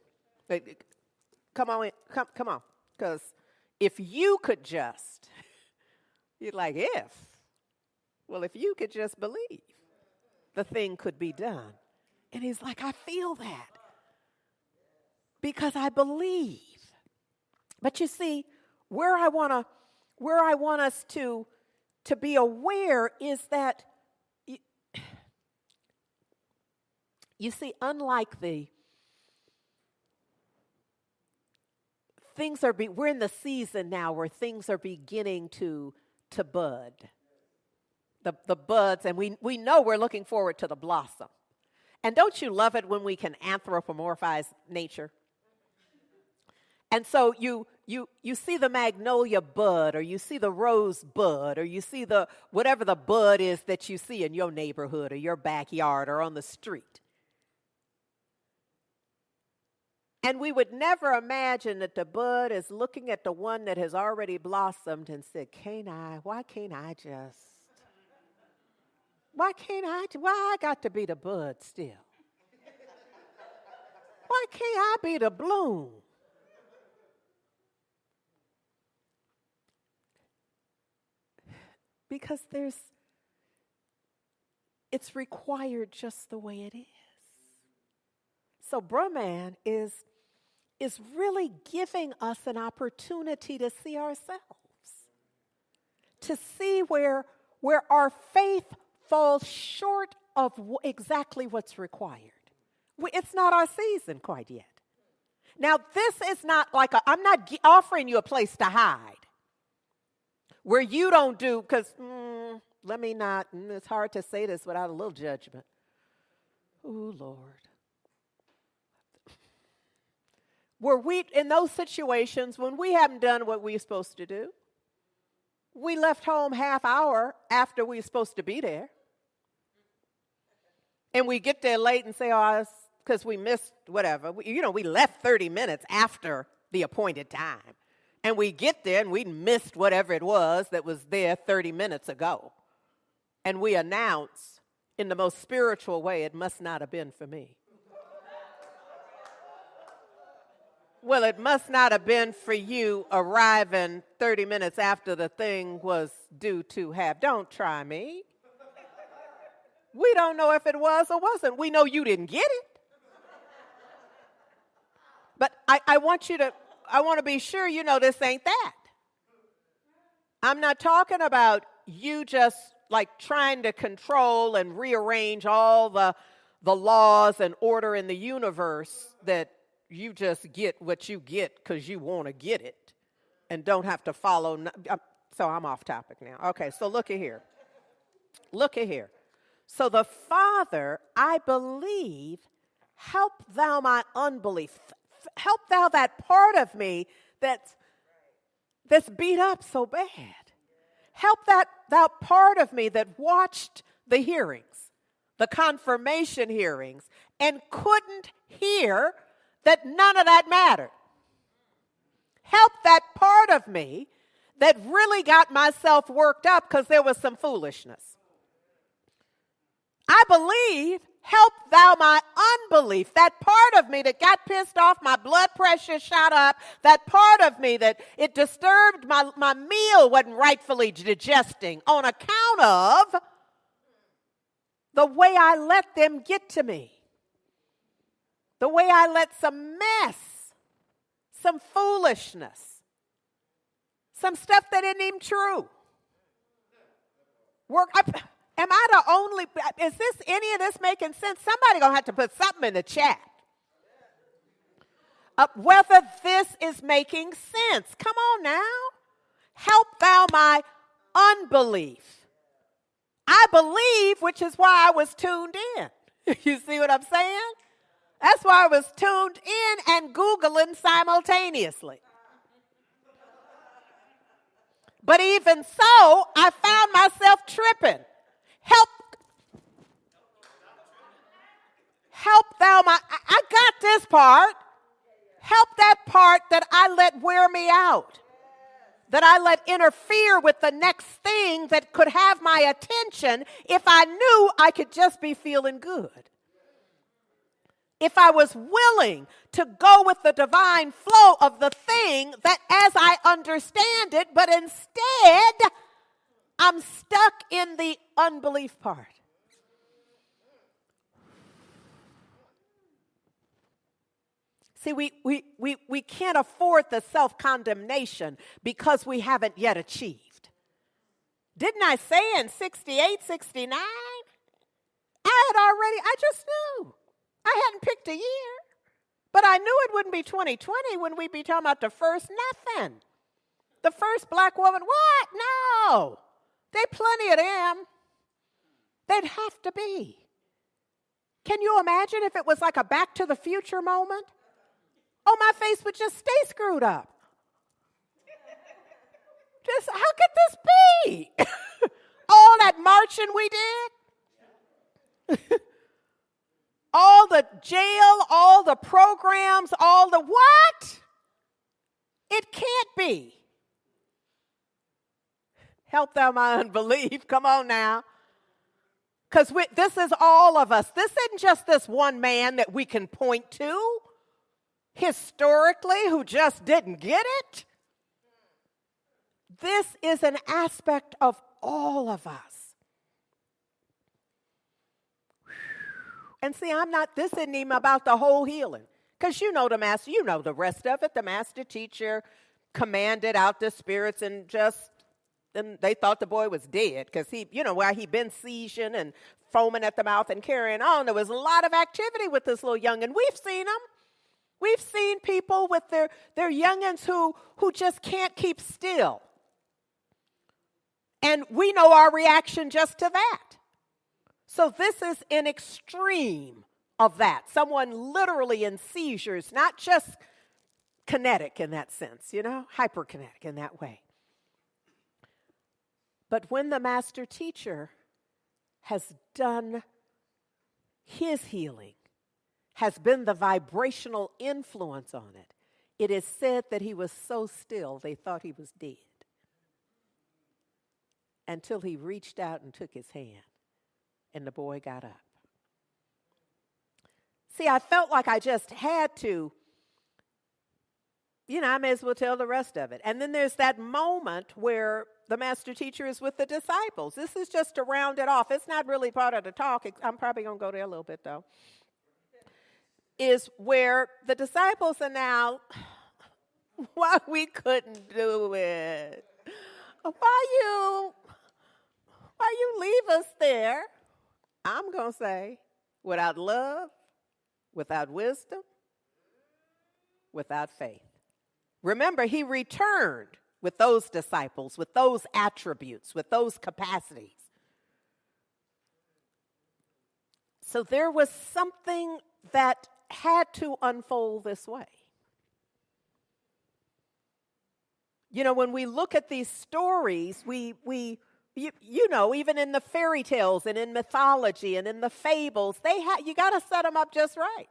Come on. Because if you could just, you're like, if. Well, if you could just believe, the thing could be done. And he's like, I feel that. Because I believe. But you see, where I want us to be aware is that, you see, unlike we're in the season now where things are beginning to bud. The buds, and we know we're looking forward to the blossom. And don't you love it when we can anthropomorphize nature? And so you see the magnolia bud, or you see the rose bud, or you see whatever the bud is that you see in your neighborhood or your backyard or on the street. And we would never imagine that the bud is looking at the one that has already blossomed and said, why I got to be the bud still? Why can't I be the bloom? Because it's required just the way it is. So Brahman is really giving us an opportunity to see ourselves, to see where our faith falls short of exactly what's required. It's not our season quite yet. Now, this is not like I'm not offering you a place to hide where you don't do, because let me not, it's hard to say this without a little judgment. Oh, Lord. Were we in those situations when we haven't done what we're supposed to do? We left home half hour after we were supposed to be there. And we get there late and say, oh, it's because we missed whatever. We left 30 minutes after the appointed time. And we get there and we missed whatever it was that was there 30 minutes ago. And we announce in the most spiritual way, it must not have been for me. Well, it must not have been for you arriving 30 minutes after the thing was due to have. Don't try me. We don't know if it was or wasn't. We know you didn't get it. But I want to be sure you know this ain't that. I'm not talking about you just like trying to control and rearrange all the laws and order in the universe that you just get what you get because you want to get it and don't have to follow. So I'm off topic now. Okay, so look at here. Look at here. So the Father, I believe, help thou my unbelief. Help thou that part of me that's beat up so bad. Help that part of me that watched the hearings, the confirmation hearings, and couldn't hear that none of that mattered. Help that part of me that really got myself worked up because there was some foolishness. I believe, help thou my unbelief. That part of me that got pissed off, my blood pressure shot up, that part of me that it disturbed my meal wasn't rightfully digesting on account of the way I let them get to me. The way I let some mess, some foolishness, some stuff that isn't even true work. Am I the only, is any of this making sense? Somebody going to have to put something in the chat. Whether this is making sense. Come on now. Help thou my unbelief. I believe, which is why I was tuned in. You see what I'm saying? That's why I was tuned in and Googling simultaneously. But even so, I found myself tripping. Help thou my, I got this part. Help that part that I let wear me out. That I let interfere with the next thing that could have my attention if I knew I could just be feeling good. If I was willing to go with the divine flow of the thing that as I understand it, but instead I'm stuck in the unbelief part. See, we can't afford the self-condemnation because we haven't yet achieved. Didn't I say in 68, 69? I just knew. I hadn't picked a year. But I knew it wouldn't be 2020 when we'd be talking about the first nothing. The first black woman. What? No. They plenty of them. They'd have to be. Can you imagine if it was like a Back to the Future moment? Oh, my face would just stay screwed up. Just, how could this be? All that marching we did? All the jail, all the programs, all the what? It can't be. Help thou my unbelief. Come on now. Because this is all of us. This isn't just this one man that we can point to historically who just didn't get it. This is an aspect of all of us. And see, this isn't even about the whole healing. Because you know the master, you know the rest of it. The master teacher commanded out the spirits and they thought the boy was dead because where he'd been seizing and foaming at the mouth and carrying on. There was a lot of activity with this little youngin'. We've seen them. We've seen people with their youngins who just can't keep still. And we know our reaction just to that. So this is an extreme of that. Someone literally in seizures, not just kinetic in that sense, hyperkinetic in that way. But when the master teacher has done his healing, has been the vibrational influence on it, it is said that he was so still they thought he was dead. Until he reached out and took his hand. And the boy got up. See, I felt like I just had to I may as well tell the rest of it. And then there's that moment where the master teacher is with the disciples. This is just to round it off. It's not really part of the talk. I'm probably going to go there a little bit, though. Is where the disciples are now, why we couldn't do it? Why you leave us there? I'm going to say, without love, without wisdom, without faith. Remember, he returned with those disciples, with those attributes, with those capacities. So there was something that had to unfold this way. When we look at these stories, we even in the fairy tales and in mythology and in the fables, you got to set them up just right.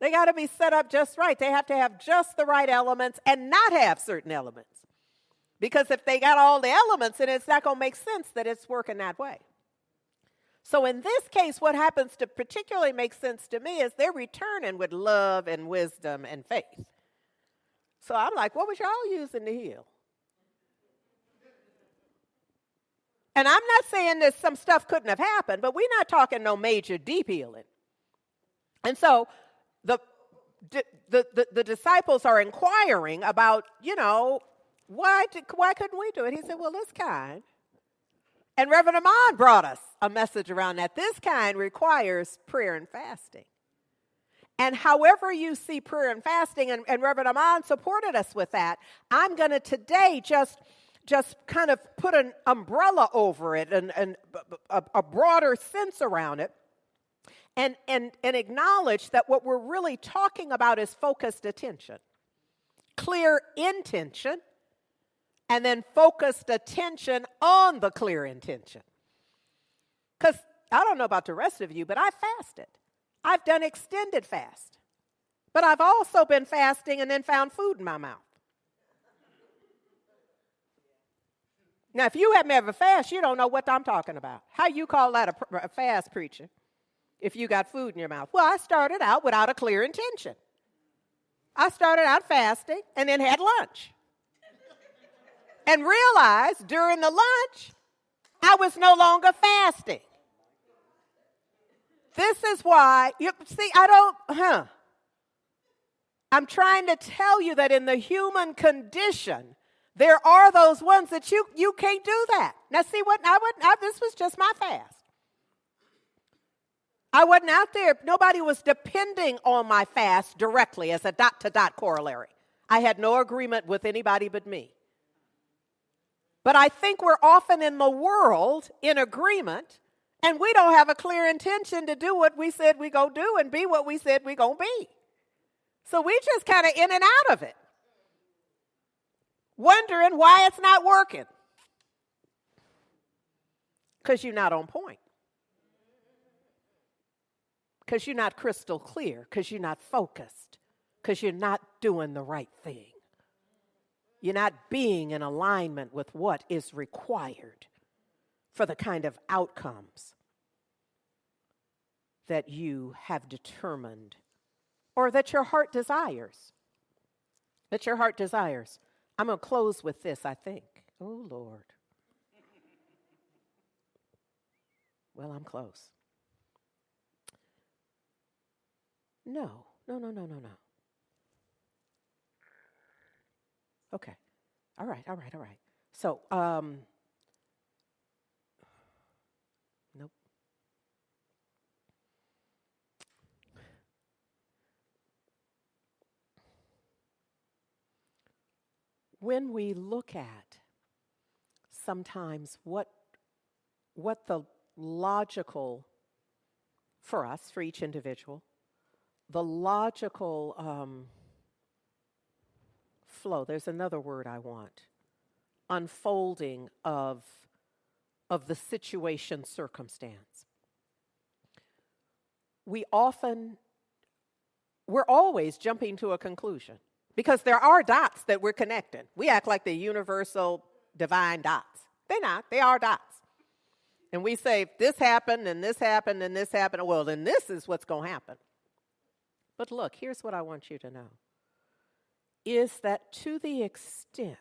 They got to be set up just right. They have to have just the right elements and not have certain elements. Because if they got all the elements, then it's not going to make sense that it's working that way. So in this case, what happens to particularly make sense to me is they're returning with love and wisdom and faith. So I'm like, what was y'all using to heal? And I'm not saying that some stuff couldn't have happened, but we're not talking no major deep healing. And so the disciples are inquiring about, why couldn't we do it? He said, well, this kind. And Reverend Amon brought us a message around that. This kind requires prayer and fasting. And however you see prayer and fasting, and Reverend Amon supported us with that, I'm going to today just kind of put an umbrella over it and a broader sense around it and acknowledge that what we're really talking about is focused attention, clear intention, and then focused attention on the clear intention. Because I don't know about the rest of you, but I fasted. I've done extended fast. But I've also been fasting and then found food in my mouth. Now, if you haven't ever fasted, you don't know what I'm talking about. How you call that a fast, preacher, if you got food in your mouth? Well, I started out without a clear intention. I started out fasting and then had lunch. And realized during the lunch, I was no longer fasting. This is why, I'm trying to tell you that in the human condition, there are those ones that you can't do that. Now, see what, this was just my fast. I wasn't out there. Nobody was depending on my fast directly as a dot-to-dot corollary. I had no agreement with anybody but me. But I think we're often in the world in agreement, and we don't have a clear intention to do what we said we go do and be what we said we gonna be. So we just kind of in and out of it, wondering why it's not working. Because you're not on point. Because you're not crystal clear. Because you're not focused. Because you're not doing the right thing. You're not being in alignment with what is required for the kind of outcomes that you have determined or that your heart desires. That your heart desires. I'm going to close with this, I think. Oh, Lord. Well, I'm close. No. Okay. All right. So, nope. When we look at sometimes what the logical, for us, for each individual, the logical flow, there's another word I want, unfolding of the situation circumstance. We're always jumping to a conclusion because there are dots that we're connecting. We act like the universal divine dots. They're not, they are dots. And we say, this happened and this happened and this happened, well, then this is what's going to happen. But look, here's what I want you to know. is that to the extent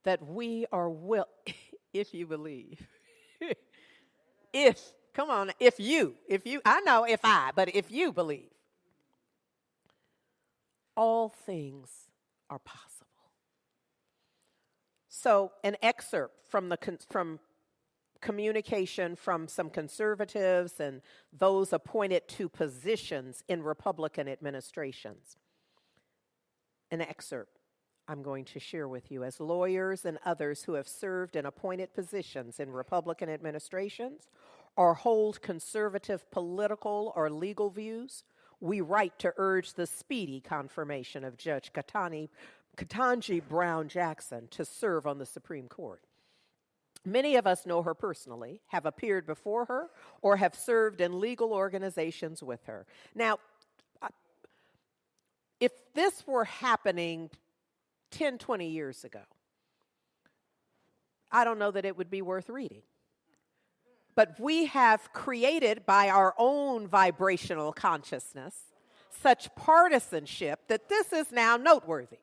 that we are if you believe, if you, I know if I, but if you believe, all things are possible. So, an excerpt from from communication from some conservatives and those appointed to positions in Republican administrations. An excerpt I'm going to share with you. As lawyers and others who have served in appointed positions in Republican administrations or hold conservative political or legal views, we write to urge the speedy confirmation of Judge Ketanji Brown Jackson to serve on the Supreme Court. Many of us know her personally, have appeared before her, or have served in legal organizations with her. Now, if this were happening 10, 20 years ago, I don't know that it would be worth reading. But we have created by our own vibrational consciousness such partisanship that this is now noteworthy.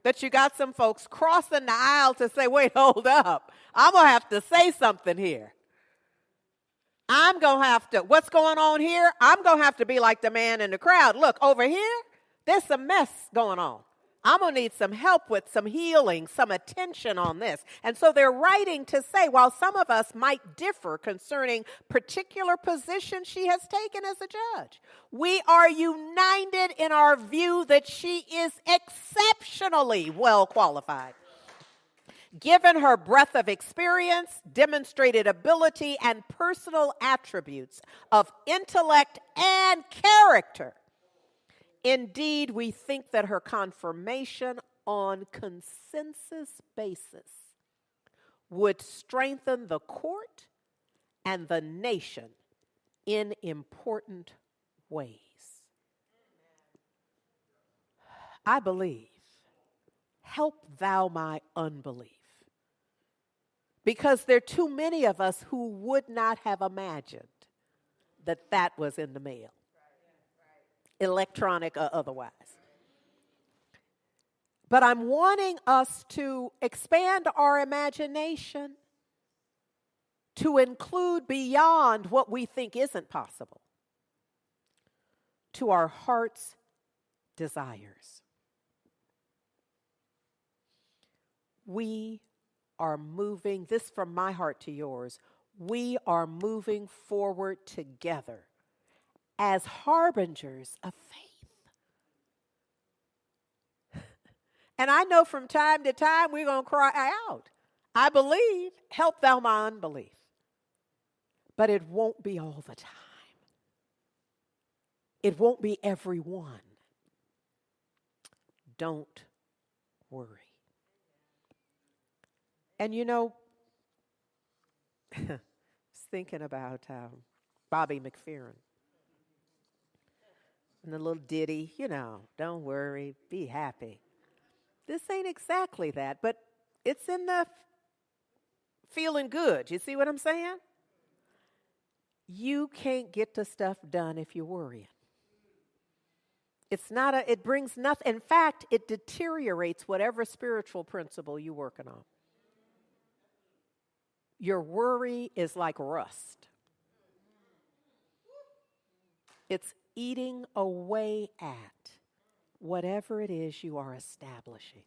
That you got some folks crossing the aisle to say, wait, hold up. I'm going to have to say something here. What's going on here? I'm going to have to be like the man in the crowd. Look, over here, there's some mess going on. I'm going to need some help with some healing, some attention on this. And so they're writing to say, while some of us might differ concerning particular positions she has taken as a judge, we are united in our view that she is exceptionally well qualified. Given her breadth of experience, demonstrated ability, and personal attributes of intellect and character, indeed, we think that her confirmation on consensus basis would strengthen the court and the nation in important ways. I believe, help thou my unbelief. Because there are too many of us who would not have imagined that that was in the mail. Electronic or otherwise. But I'm wanting us to expand our imagination to include beyond what we think isn't possible to our heart's desires. We are moving, this from my heart to yours, we are moving forward together as harbingers of faith. And I know from time to time we're going to cry out, I believe, help thou my unbelief. But it won't be all the time. It won't be everyone. Don't worry. And you know, I was thinking about Bobby McFerrin. And the little ditty, don't worry, be happy. This ain't exactly that, but it's in the feeling good. You see what I'm saying? You can't get the stuff done if you're worrying. It brings nothing. In fact, it deteriorates whatever spiritual principle you're working on. Your worry is like rust. It's eating away at whatever it is you are establishing.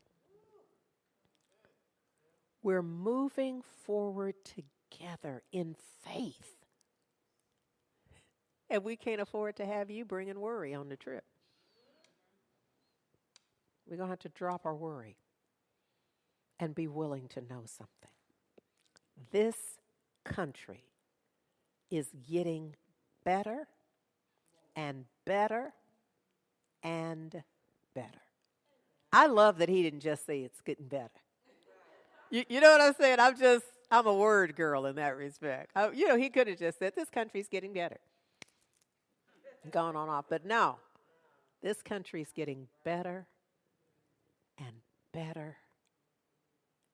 We're moving forward together in faith. And we can't afford to have you bringing worry on the trip. We're going to have to drop our worry and be willing to know something. This country is getting better and better and better. I love that he didn't just say it's getting better. You know what I'm saying? I'm a word girl in that respect. He could have just said this country's getting better. Gone on off. But no, this country's getting better and better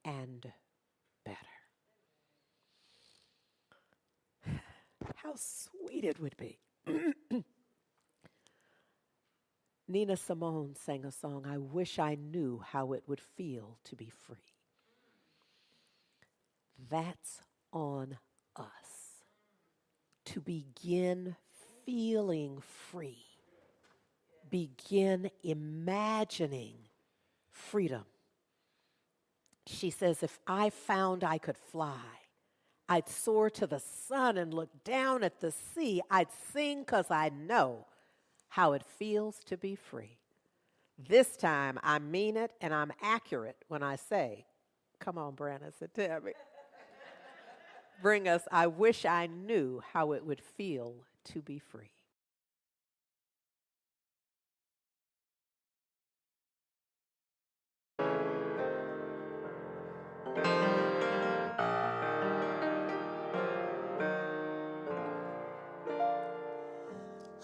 and better. How sweet it would be. Nina Simone sang a song, I Wish I Knew How It Would Feel to Be Free. That's on us to begin feeling free, begin imagining freedom. She says, if I found I could fly, I'd soar to the sun and look down at the sea. I'd sing 'cause I know how it feels to be free. This time I mean it and I'm accurate when I say, come on, Brannis and Tammy. Bring us, I wish I knew how it would feel to be free.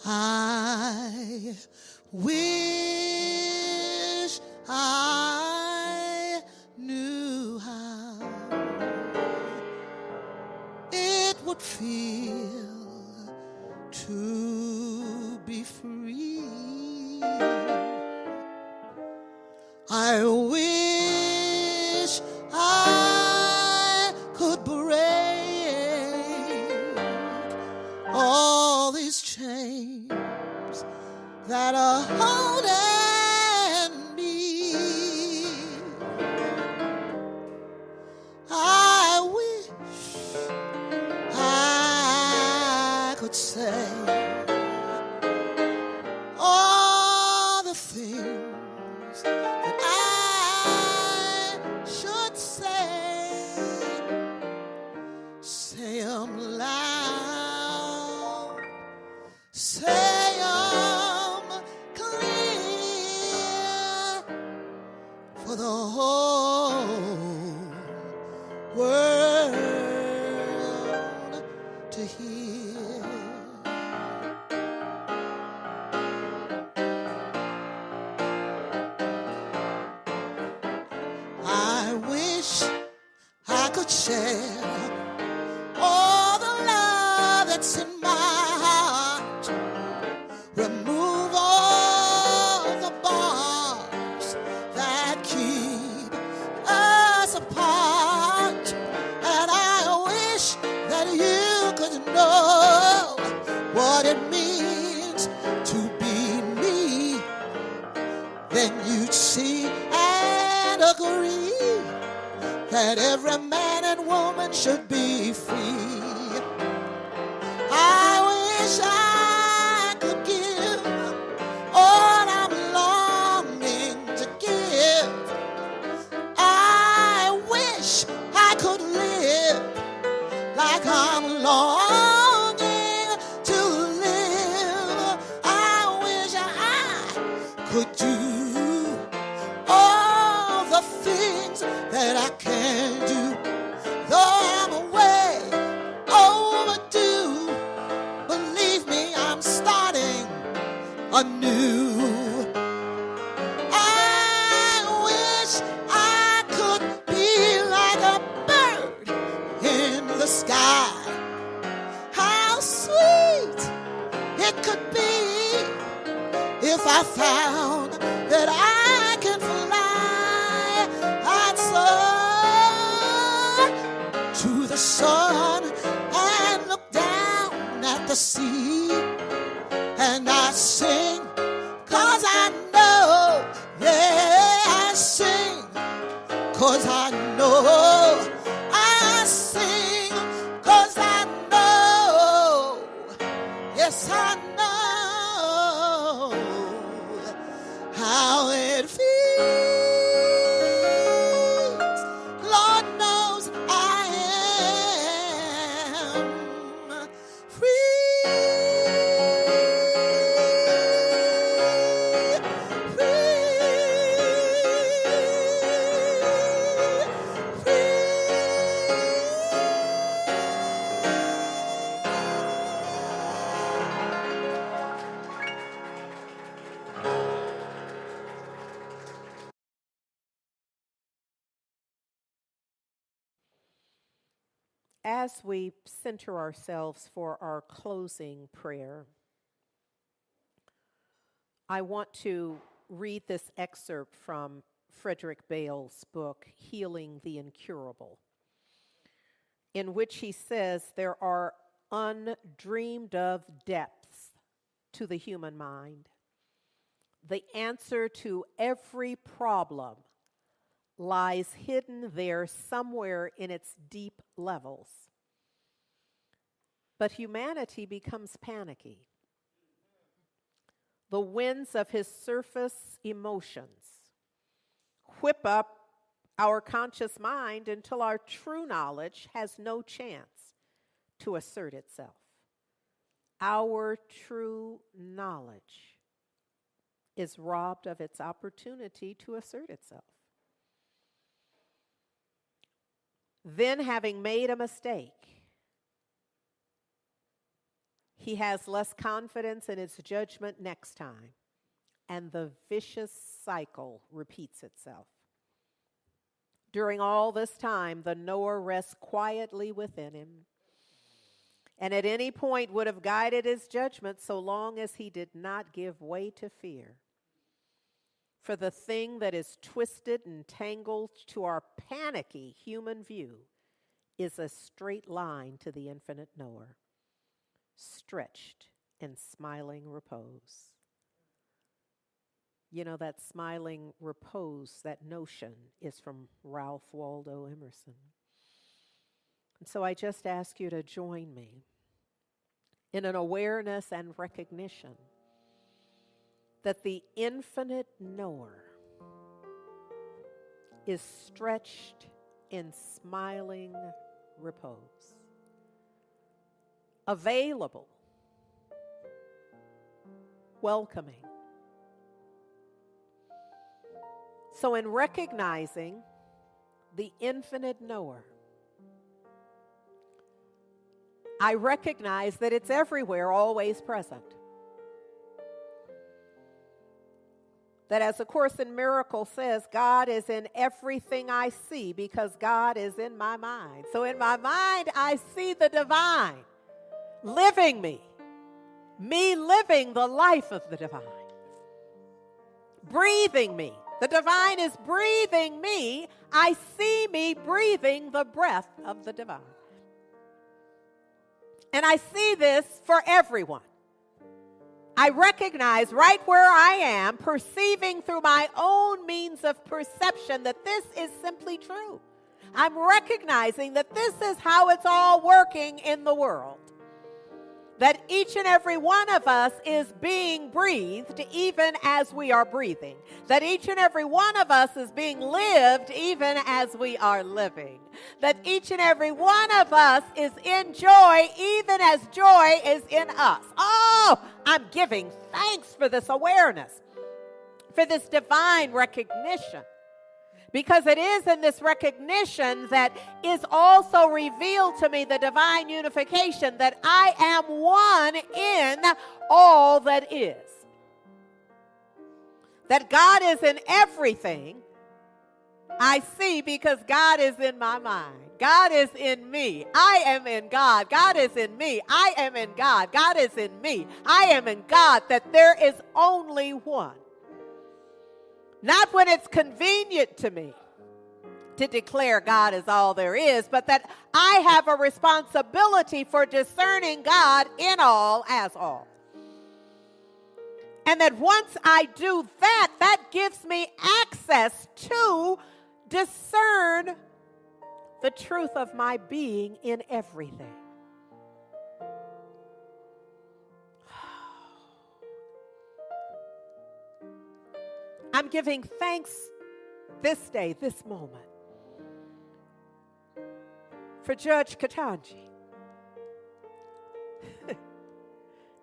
I wish I knew how it would feel to be free. I wish I could break all these chains that are holding me. I wish I could say all the things that I should say. Say 'em loud, say 'em clear for the whole world to hear. I wish I could share all the love that's in my heart. Remove all the bars that keep us apart. And I wish that you could know what it means to be me. Then you'd see and agree that every man and woman should be free. I wish I could give all I'm longing to give. I wish I could live like I'm longing to live. I wish I could do all the things that I can do. Though I'm way overdue, believe me, I'm starting anew. I wish I could be like a bird in the sky. How sweet it could be if I found that I can fly. I'd soar to the sun and look down at the sea. And I sing 'cause I know, yeah, I sing 'cause I know. I sing 'cause I know, yes, I know how it feels. Lord knows I am free. As we center ourselves for our closing prayer, I want to read this excerpt from Frederick Bale's book, Healing the Incurable, in which he says there are undreamed of depths to the human mind. The answer to every problem lies hidden there somewhere in its deep levels. But humanity becomes panicky. The winds of his surface emotions whip up our conscious mind until our true knowledge has no chance to assert itself. Our true knowledge is robbed of its opportunity to assert itself. Then, having made a mistake, he has less confidence in his judgment next time, and the vicious cycle repeats itself. During all this time, the knower rests quietly within him, and at any point would have guided his judgment so long as he did not give way to fear. For the thing that is twisted and tangled to our panicky human view is a straight line to the infinite knower, stretched in smiling repose. You know, that smiling repose, that notion is from Ralph Waldo Emerson. And so I just ask you to join me in an awareness and recognition that the infinite knower is stretched in smiling repose, available, welcoming. So in recognizing the infinite knower, I recognize that it's everywhere, always present. That as A Course in Miracles says, God is in everything I see because God is in my mind. So in my mind, I see the divine living me living the life of the divine, breathing me. The divine is breathing me. I see me breathing the breath of the divine. And I see this for everyone. I recognize right where I am, perceiving through my own means of perception that this is simply true. I'm recognizing that this is how it's all working in the world. That each and every one of us is being breathed even as we are breathing. That each and every one of us is being lived even as we are living. That each and every one of us is in joy even as joy is in us. Oh, I'm giving thanks for this awareness, for this divine recognition. Because it is in this recognition that is also revealed to me the divine unification, that I am one in all that is. That God is in everything I see because God is in my mind. God is in me. I am in God. God is in me. I am in God. God is in me. I am in God. That there is only one. Not when it's convenient to me to declare God is all there is, but that I have a responsibility for discerning God in all as all. And that once I do that, that gives me access to discern the truth of my being in everything. I'm giving thanks this day, this moment, for Judge Katanji,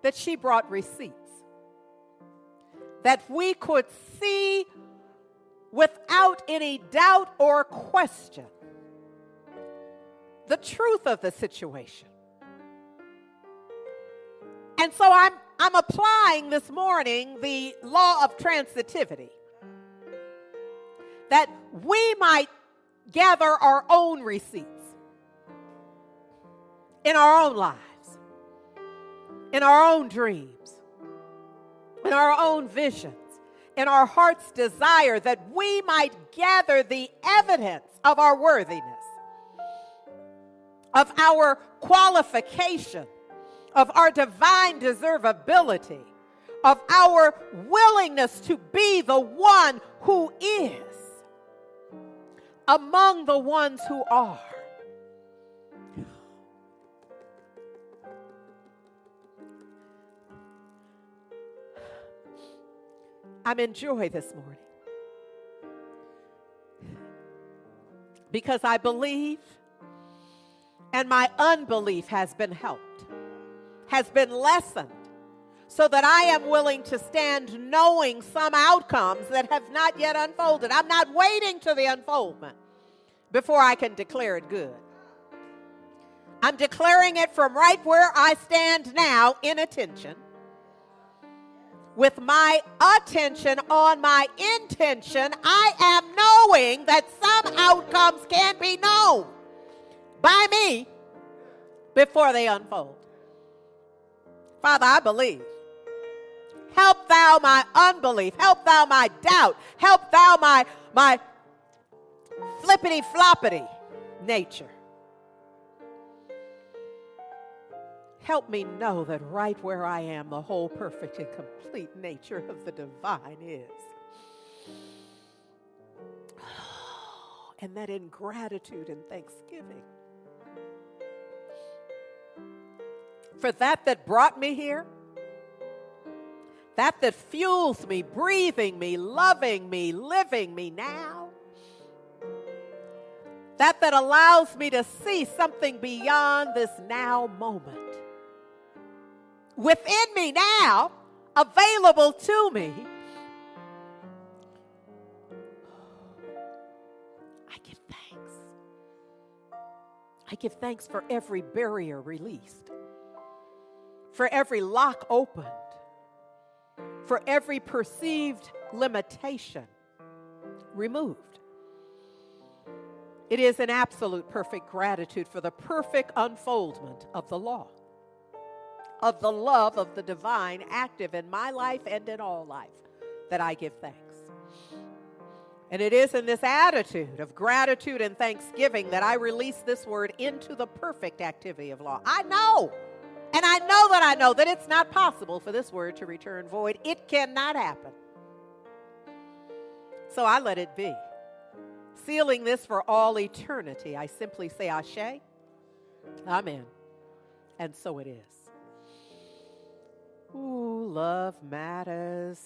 that she brought receipts, that we could see without any doubt or question the truth of the situation. And so I'm applying this morning the law of transitivity, that we might gather our own receipts in our own lives, in our own dreams, in our own visions, in our heart's desire that we might gather the evidence of our worthiness, of our qualification, of our divine deservability, of our willingness to be the one who is among the ones who are. I'm in joy this morning because I believe and my unbelief has been helped, has been lessened, so that I am willing to stand knowing some outcomes that have not yet unfolded. I'm not waiting to the unfoldment before I can declare it good. I'm declaring it from right where I stand now in attention, with my attention on my intention. I am knowing that some outcomes can be known by me before they unfold. Father, I believe. Help thou my unbelief. Help thou my doubt. Help thou my flippity-floppity nature. Help me know that right where I am, the whole perfect and complete nature of the divine is. And that in gratitude and thanksgiving for that brought me here, that fuels me, breathing me, loving me, living me now, that allows me to see something beyond this now moment, within me now, available to me. I give thanks. I give thanks for every barrier released, for every lock opened, for every perceived limitation removed. It is an absolute perfect gratitude for the perfect unfoldment of the law, of the love of the divine active in my life and in all life, that I give thanks. And it is in this attitude of gratitude and thanksgiving that I release this word into the perfect activity of law. I know, and I know that it's not possible for this word to return void. It cannot happen. So I let it be. Sealing this for all eternity, I simply say Ashe, Amen, and so it is. Ooh, love matters.